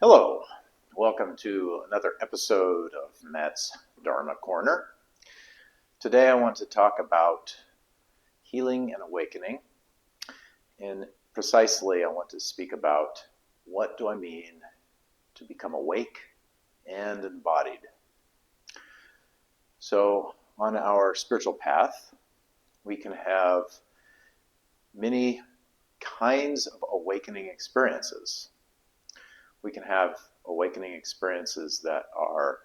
Hello, welcome to another episode of Matt's Dharma Corner. Today I want to talk about healing and awakening, and precisely I want to speak about what do I mean to become awake and embodied. So on our spiritual path, we can have many kinds of awakening experiences. We can have awakening experiences that are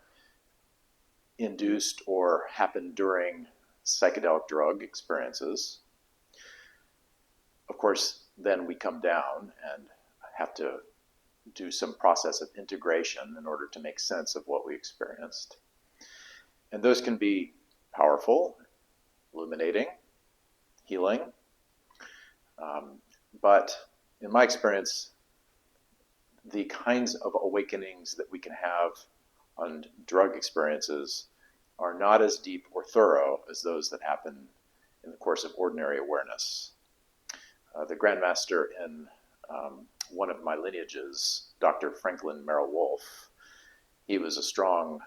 induced or happen during psychedelic drug experiences. Of course, then we come down and have to do some process of integration in order to make sense of what we experienced. And those can be powerful, illuminating, healing. But in my experience, the kinds of awakenings that we can have on drug experiences are not as deep or thorough as those that happen in the course of ordinary awareness. The Grandmaster in one of my lineages, Dr. Franklin Merrill Wolfe, he was a strong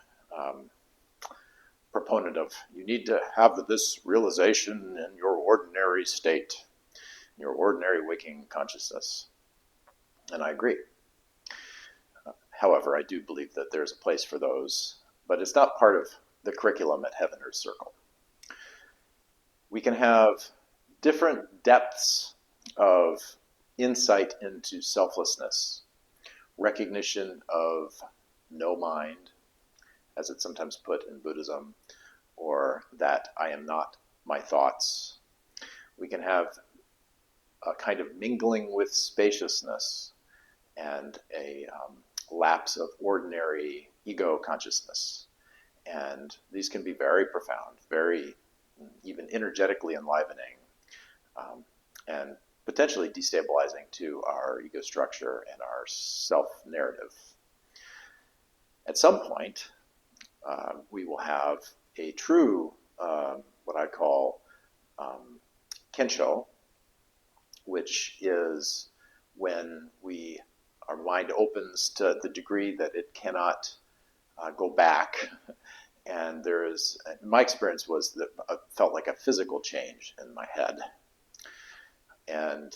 proponent of you need to have this realization in your ordinary state, in your ordinary waking consciousness. And I agree. However, I do believe that there's a place for those, but it's not part of the curriculum at Heaven or Circle. We can have different depths of insight into selflessness, recognition of no mind, as it's sometimes put in Buddhism, or that I am not my thoughts. We can have a kind of mingling with spaciousness and a lapse of ordinary ego consciousness. And these can be very profound, very even energetically enlivening, and potentially destabilizing to our ego structure and our self-narrative. At some point, we will have a true, what I call kensho, which is when our mind opens to the degree that it cannot go back. And my experience was that I felt like a physical change in my head. And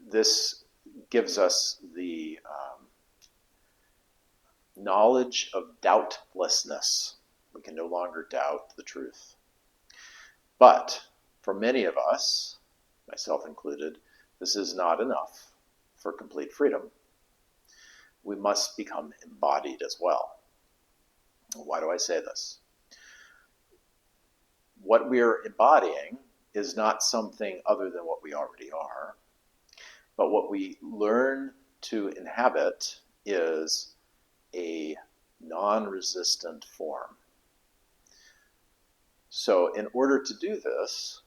this gives us the knowledge of doubtlessness. We can no longer doubt the truth. But for many of us, myself included, this is not enough for complete freedom. We must become embodied as well. Why do I say this? What we're embodying is not something other than what we already are, but what we learn to inhabit is a non-resistant form. So in order to do this,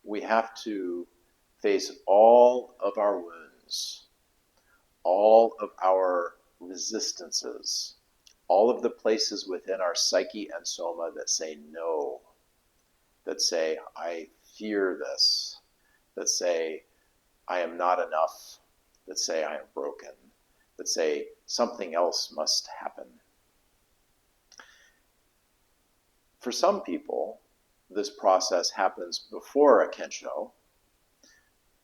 we have to face all of our wounds, all of our resistances, all of the places within our psyche and soma that say no, that say, I fear this, that say, I am not enough, that say, I am broken, that say, something else must happen. For some people, this process happens before a kensho,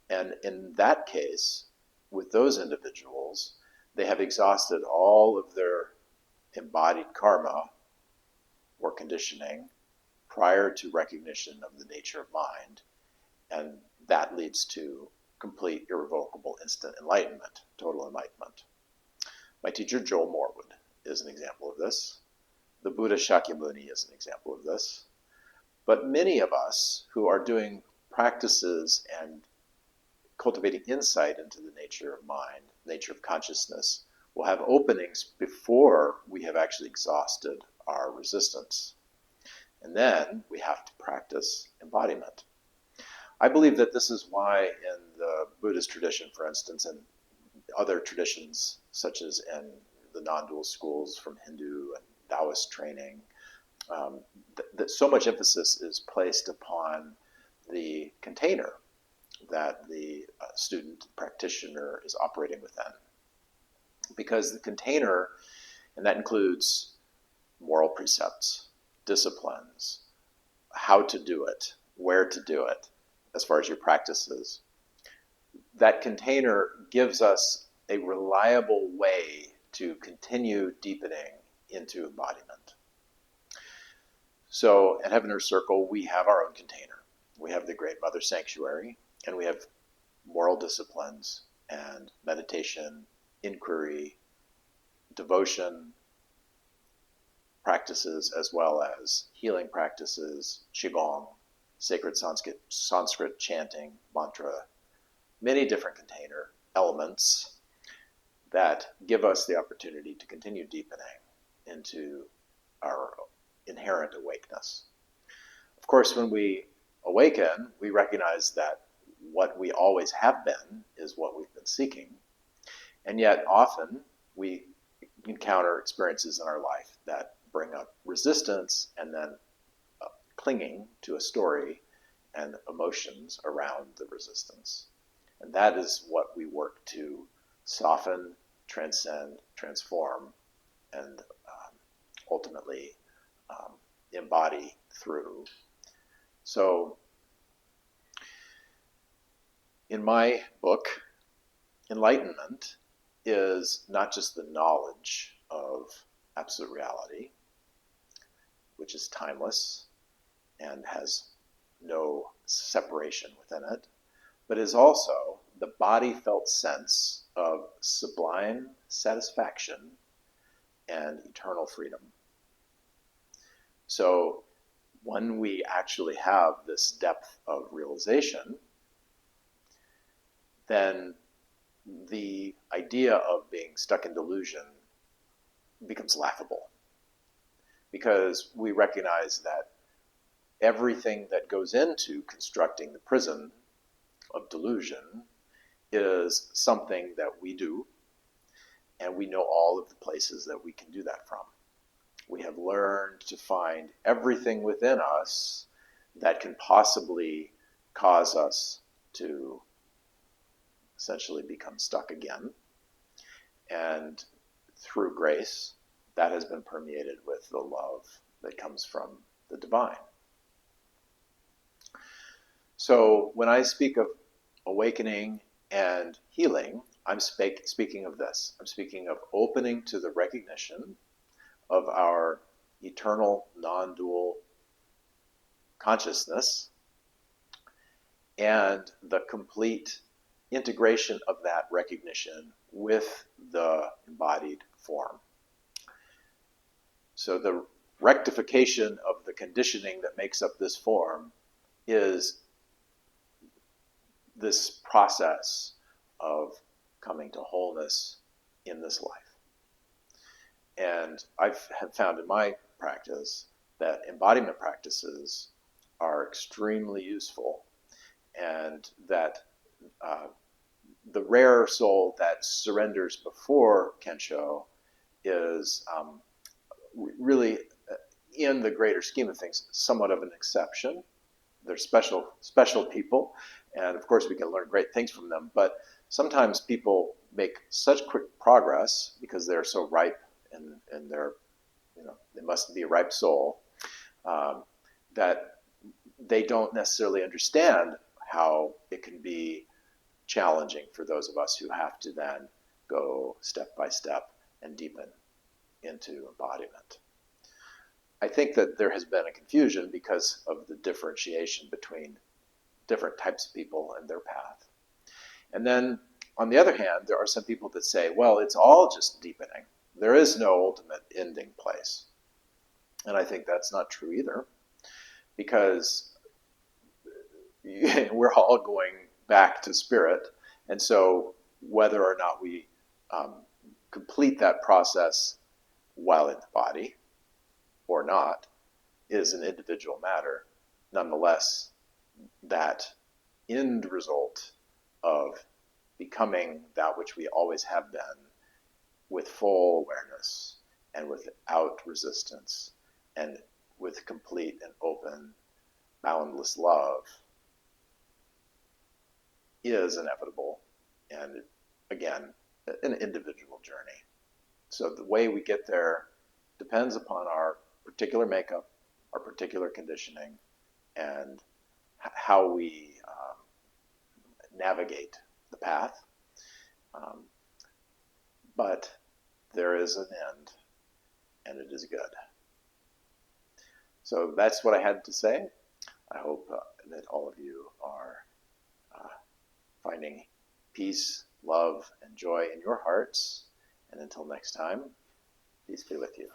and in that case, with those individuals, they have exhausted all of their embodied karma or conditioning prior to recognition of the nature of mind, and that leads to complete, irrevocable, instant enlightenment, total enlightenment. My teacher, Joel Morwood, is an example of this. The Buddha Shakyamuni is an example of this. But many of us who are doing practices and cultivating insight into the nature of mind, nature of consciousness, will have openings before we have actually exhausted our resistance. And then we have to practice embodiment. I believe that this is why in the Buddhist tradition, for instance, and other traditions such as in the non-dual schools from Hindu and Taoist training, that so much emphasis is placed upon the container that the student practitioner is operating within. because the container, and that includes moral precepts, disciplines, how to do it, where to do it, as far as your practices, that container gives us a reliable way to continue deepening into embodiment. So at Heaven Earth Circle, we have our own container. We have the Great Mother Sanctuary, and we have moral disciplines and meditation, inquiry, devotion practices, as well as healing practices, qigong, sacred Sanskrit chanting, mantra, many different container elements that give us the opportunity to continue deepening into our inherent awakeness. Of course, when we awaken, we recognize that what we always have been is what we've been seeking. And yet often we encounter experiences in our life that bring up resistance and then clinging to a story and emotions around the resistance. And that is what we work to soften, transcend, transform, and ultimately embody through. So in my book, enlightenment is not just the knowledge of absolute reality, which is timeless and has no separation within it, but is also the body-felt sense of sublime satisfaction and eternal freedom. So when we actually have this depth of realization, then the idea of being stuck in delusion becomes laughable, because we recognize that everything that goes into constructing the prison of delusion is something that we do, and we know all of the places that we can do that from. We have learned to find everything within us that can possibly cause us to essentially become stuck again. And through grace, that has been permeated with the love that comes from the divine. So when I speak of awakening and healing, I'm speaking of this. I'm speaking of opening to the recognition of our eternal non-dual consciousness and the complete integration of that recognition with the embodied form. So the rectification of the conditioning that makes up this form is this process of coming to wholeness in this life. And I have found in my practice that embodiment practices are extremely useful, and that the rare soul that surrenders before Kensho is really, in the greater scheme of things, somewhat of an exception. They're special people, and of course we can learn great things from them, but sometimes people make such quick progress because they're so ripe and they're, they must be a ripe soul, that they don't necessarily understand how it can be challenging for those of us who have to then go step by step and deepen into embodiment. I think that there has been a confusion because of the differentiation between different types of people and their path. And then, on the other hand, there are some people that say, well, it's all just deepening. There is no ultimate ending place. And I think that's not true either, because we're all going back to spirit. And so whether or not we complete that process while in the body or not is an individual matter. Nonetheless, that end result of becoming that which we always have been, with full awareness and without resistance and with complete and open, boundless love, is inevitable. And again, an individual journey. So the way we get there depends upon our particular makeup, our particular conditioning, and how we navigate the path. Um, but there is an end, and it is good. So that's what I had to say. I hope that all of you are finding peace, love, and joy in your hearts. And until next time, peace be with you.